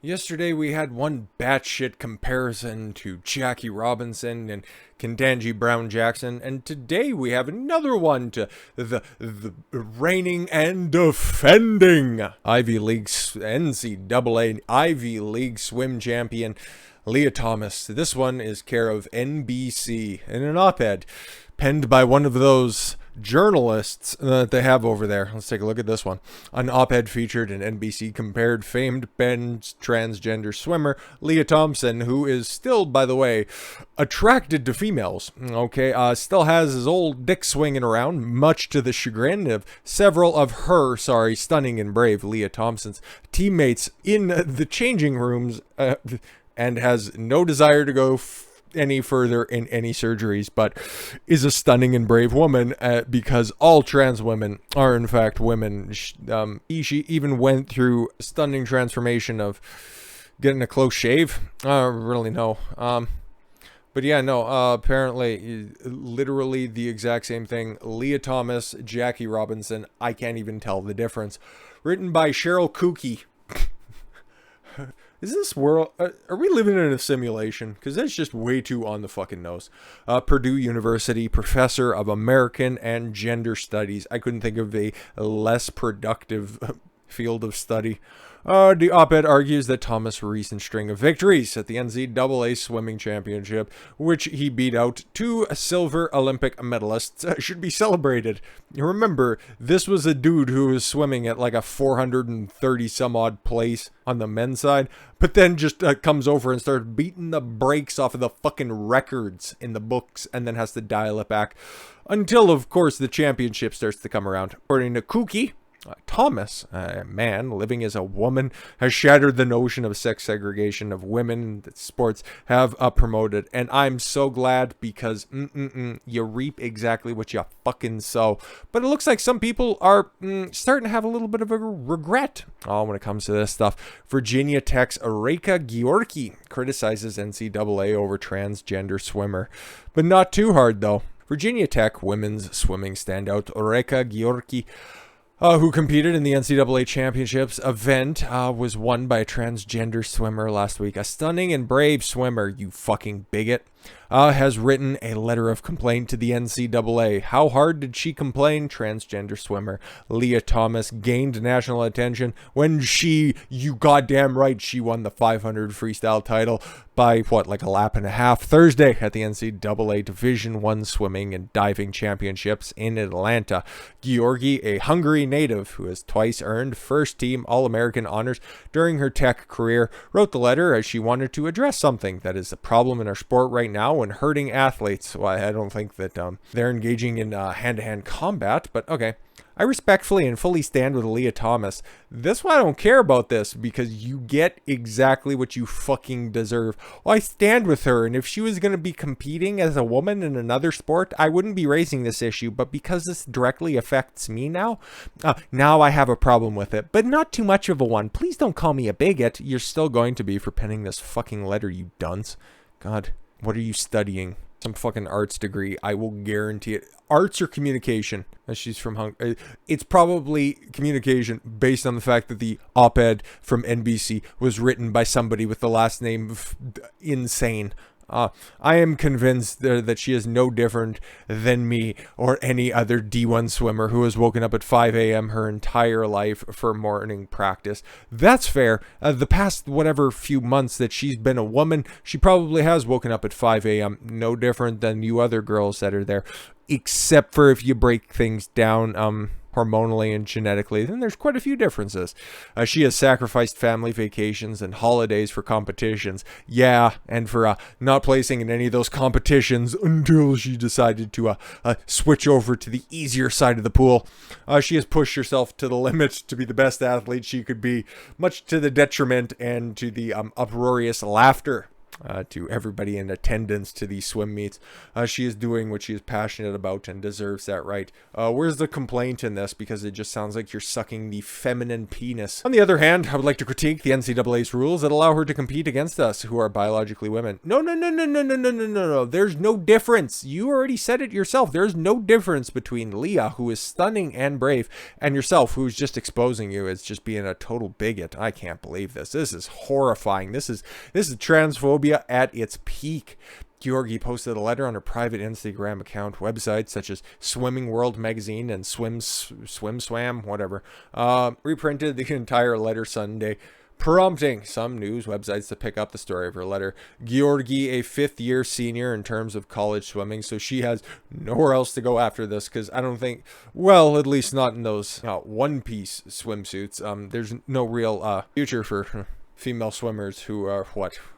Yesterday we had one batshit comparison to Jackie Robinson and Kentanji Brown Jackson, and today we have another one to the reigning and defending Ivy League NCAA Ivy League swim champion Lia Thomas. This one is care of NBC in an op-ed penned by one of those journalists that they have over there. Let's take a look at this one. An op-ed featured in NBC compared famed men's transgender swimmer Lia Thompson, who is still, by the way, attracted to females. Still has his old dick swinging around, much to the chagrin of several of her, stunning and brave Lia Thompson's teammates in the changing rooms, and has no desire to go any further in any surgeries, but is a stunning and brave woman, because all trans women are in fact women. She even went through a stunning transformation of getting a close shave. I don't really know. But yeah, no, apparently literally the exact same thing. Lia Thomas, Jackie Robinson, I can't even tell the difference. Written by Cheryl Kooky. Is this world, are we living in a simulation? Because that's just way too on the fucking nose. Purdue University professor of American and Gender Studies. I couldn't think of a less productive field of study. The op-ed argues that Thomas' recent string of victories at the NCAA swimming championship, which he beat out two silver Olympic medalists, should be celebrated. Remember, this was a dude who was swimming at like a 430 some odd place on the men's side, but then just comes over and starts beating the brakes off of the fucking records in the books, and then has to dial it back until, of course, the championship starts to come around. According to Kooky, Thomas, a man living as a woman, has shattered the notion of sex segregation of women that sports have promoted. And I'm so glad, because you reap exactly what you fucking sow. But it looks like some people are starting to have a little bit of a regret when it comes to this stuff. Virginia Tech's Reka Gyorgy criticizes NCAA over transgender swimmer. But not too hard, though. Virginia Tech women's swimming standout Reka Gyorgy, who competed in the NCAA championships event, was won by a transgender swimmer last week. A stunning and brave swimmer, you fucking bigot, has written a letter of complaint to the NCAA. How hard did she complain? Transgender swimmer Lia Thomas gained national attention when you goddamn right, she won the 500 freestyle title by like a lap and a half Thursday at the NCAA Division I swimming and diving championships in Atlanta. Gyorgy, a Hungary native who has twice earned first-team All-American honors during her tech career, wrote the letter as she wanted to address something that is a problem in our sport right now and hurting athletes. Well, I don't think that they're engaging in hand-to-hand combat, but okay. I respectfully and fully stand with Lia Thomas. That's why I don't care about this, because you get exactly what you fucking deserve. Well, I stand with her, and if she was going to be competing as a woman in another sport, I wouldn't be raising this issue, but because this directly affects me now I have a problem with it, but not too much of a one. Please don't call me a bigot. You're still going to be for penning this fucking letter, you dunce. God, what are you studying? Some fucking arts degree, I will guarantee it. Arts or communication? She's from Hungary. It's probably communication, based on the fact that the op-ed from NBC was written by somebody with the last name insane. I am convinced that she is no different than me or any other D1 swimmer who has woken up at 5 a.m. her entire life for morning practice. That's fair. The past few months that she's been a woman, she probably has woken up at 5 a.m. No different than you other girls that are there, except for if you break things down hormonally and genetically, then there's quite a few differences. She has sacrificed family vacations and holidays for competitions. Yeah, and for not placing in any of those competitions until she decided to switch over to the easier side of the pool. She has pushed herself to the limit to be the best athlete she could be, much to the detriment and to the uproarious laughter to everybody in attendance to these swim meets. She is doing what she is passionate about and deserves that right. Where's the complaint in this? Because it just sounds like you're sucking the feminine penis. On the other hand, I would like to critique the NCAA's rules that allow her to compete against us, who are biologically women. No. There's no difference. You already said it yourself. There's no difference between Lia, who is stunning and brave, and yourself, who's just exposing you as just being a total bigot. I can't believe this. This is horrifying. This is transphobia at its peak. Gyorgy posted a letter on her private Instagram account. Websites such as Swimming World magazine and Swim whatever, reprinted the entire letter Sunday, prompting some news websites to pick up the story of her letter. Gyorgy, a fifth-year senior in terms of college swimming, so she has nowhere else to go after this, because I don't think, well, at least not in those one-piece swimsuits. There's no real future for female swimmers who are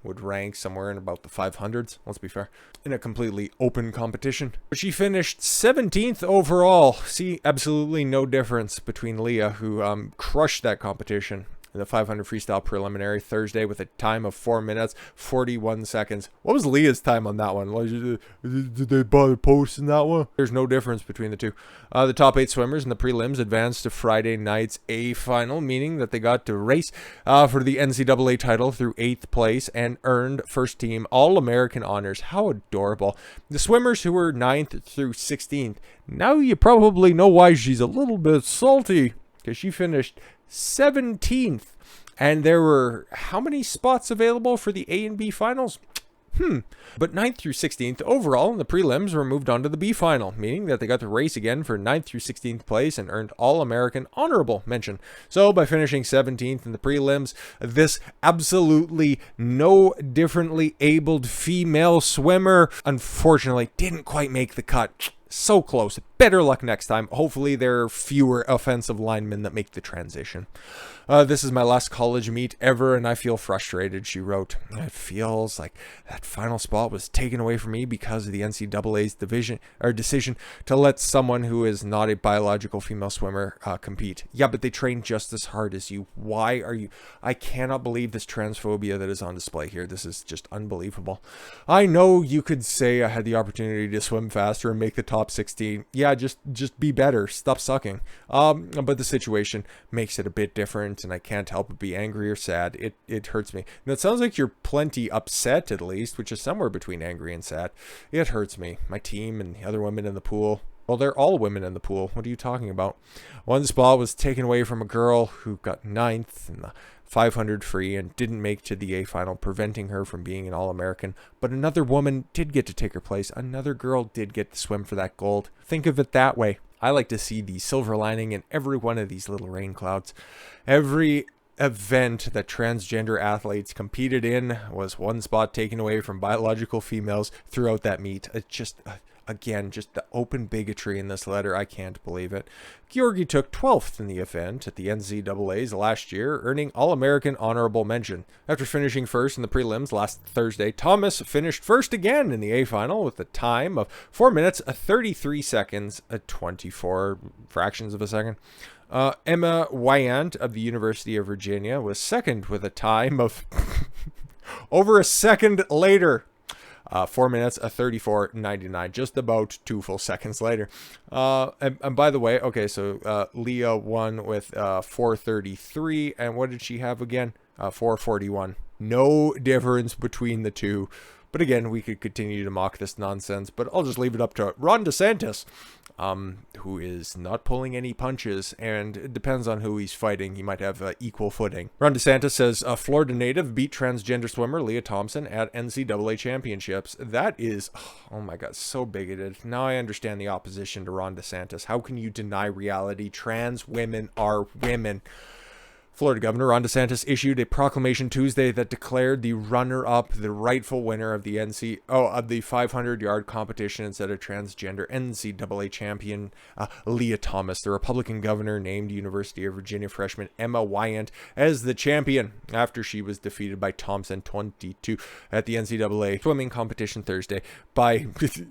would rank somewhere in about the 500s, let's be fair, in a completely open competition. But she finished 17th overall. See, absolutely no difference between Lia, who crushed that competition in the 500 freestyle preliminary Thursday with a time of 4 minutes 41 seconds. What was Lia's time on that one? Did they bother posting that one? There's no difference between the two. The top 8 swimmers in the prelims advanced to Friday night's A final, meaning that they got to race for the NCAA title through 8th place and earned first team All-American honors. How adorable. The swimmers who were 9th through 16th, now you probably know why she's a little bit salty, because she finished 17th, and there were how many spots available for the A and B finals? But 9th through 16th overall in the prelims were moved on to the B final, meaning that they got to race again for 9th through 16th place and earned All-American honorable mention. So by finishing 17th in the prelims, this absolutely no differently abled female swimmer unfortunately didn't quite make the cut. So close. Better luck next time. Hopefully there are fewer offensive linemen that make the transition. This is my last college meet ever, and I feel frustrated, she wrote. It feels like that final spot was taken away from me because of the NCAA's decision to let someone who is not a biological female swimmer compete. Yeah, but they train just as hard as you. Why are you? I cannot believe this transphobia that is on display here. This is just unbelievable. I know you could say I had the opportunity to swim faster and make the top 16. Yeah, just be better. Stop sucking. But the situation makes it a bit different, and I can't help but be angry or sad. It hurts me. Now, it sounds like you're plenty upset, at least, which is somewhere between angry and sad. It hurts me. My team and the other women in the pool. Well, they're all women in the pool. What are you talking about? One spot was taken away from a girl who got 9th in the 500 free and didn't make to the A final, preventing her from being an All-American. But another woman did get to take her place. Another girl did get to swim for that gold. Think of it that way. I like to see the silver lining in every one of these little rain clouds. Every event that transgender athletes competed in was one spot taken away from biological females throughout that meet. It's just... Again, just the open bigotry in this letter. I can't believe it. Gyorgy took 12th in the event at the NCAA's last year, earning All-American honorable mention. After finishing first in the prelims last Thursday, Thomas finished first again in the A final with a time of 4 minutes, 33 seconds, 24 fractions of a second. Emma Weyant of the University of Virginia was second with a time of over a second later. 4 minutes, 34.99, just about 2 full seconds later. And by the way, okay, so Lia won with 4:33, and what did she have again? 4:41. No difference between the two. But again, we could continue to mock this nonsense, but I'll just leave it up to Ron DeSantis, who is not pulling any punches, and it depends on who he's fighting. He might have equal footing. Ron DeSantis says a Florida native beat transgender swimmer Lia Thomas at NCAA championships. That is, oh my God, so bigoted. Now I understand the opposition to Ron DeSantis. How can you deny reality? Trans women are women. Florida Governor Ron DeSantis issued a proclamation Tuesday that declared the runner-up the rightful winner of the 500-yard competition instead of transgender NCAA champion Lia Thomas. The Republican governor named University of Virginia freshman Emma Weyant as the champion after she was defeated by Thompson 22 at the NCAA swimming competition Thursday by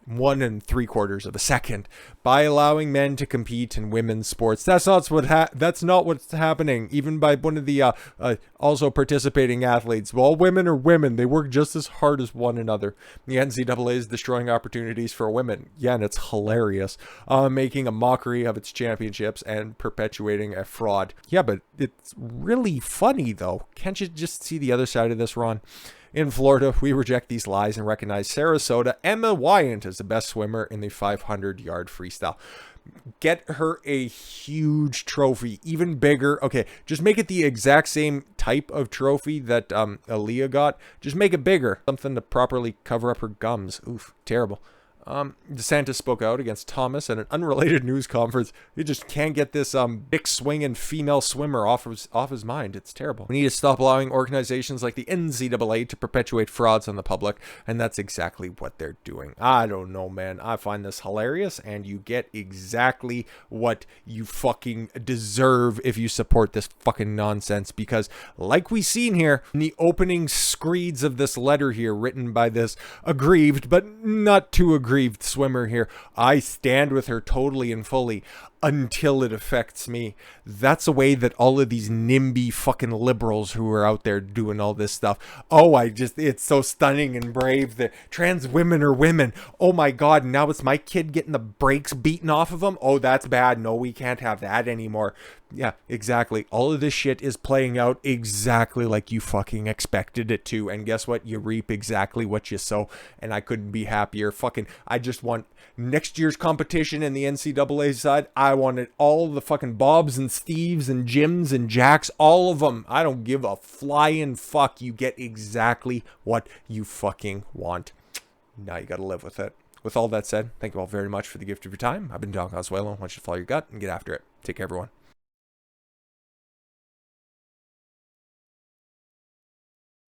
1 3/4 of a second. By allowing men to compete in women's sports, that's not what's happening. Even by by one of the also participating athletes. Well, women are women. They work just as hard as one another. The NCAA is destroying opportunities for women. Yeah, and it's hilarious. Making a mockery of its championships and perpetuating a fraud. Yeah, but it's really funny, though. Can't you just see the other side of this, Ron? In Florida, we reject these lies and recognize Sarasota Emma Weyant as the best swimmer in the 500-yard freestyle. Get her a huge trophy, even bigger. Okay, just make it the exact same type of trophy that Lia got. Just make it bigger. Something to properly cover up her gums. Oof, terrible. DeSantis spoke out against Thomas at an unrelated news conference. He just can't get this big swinging female swimmer off his mind. It's terrible. We need to stop allowing organizations like the NCAA to perpetuate frauds on the public, and that's exactly what they're doing. I don't know, man. I find this hilarious, and you get exactly what you fucking deserve if you support this fucking nonsense, because like we seen here in the opening screeds of this letter here written by this aggrieved but not too aggrieved swimmer here, I stand with her totally and fully until it affects me. That's the way that all of these NIMBY fucking liberals who are out there doing all this stuff. Oh, it's so stunning and brave that trans women are women. Oh my God, now it's my kid getting the brakes beaten off of them. Oh, that's bad. No, we can't have that anymore. Yeah, exactly. All of this shit is playing out exactly like you fucking expected it to. And guess what? You reap exactly what you sow. And I couldn't be happier. I just want next year's competition in the NCAA side. I wanted all the fucking Bobs and Steves and Jims and Jacks, all of them. I don't give a flying fuck. You get exactly what you fucking want. Now you gotta live with it. With all that said, thank you all very much for the gift of your time. I've been Don Consuelo. I want you to follow your gut and get after it. Take care, everyone.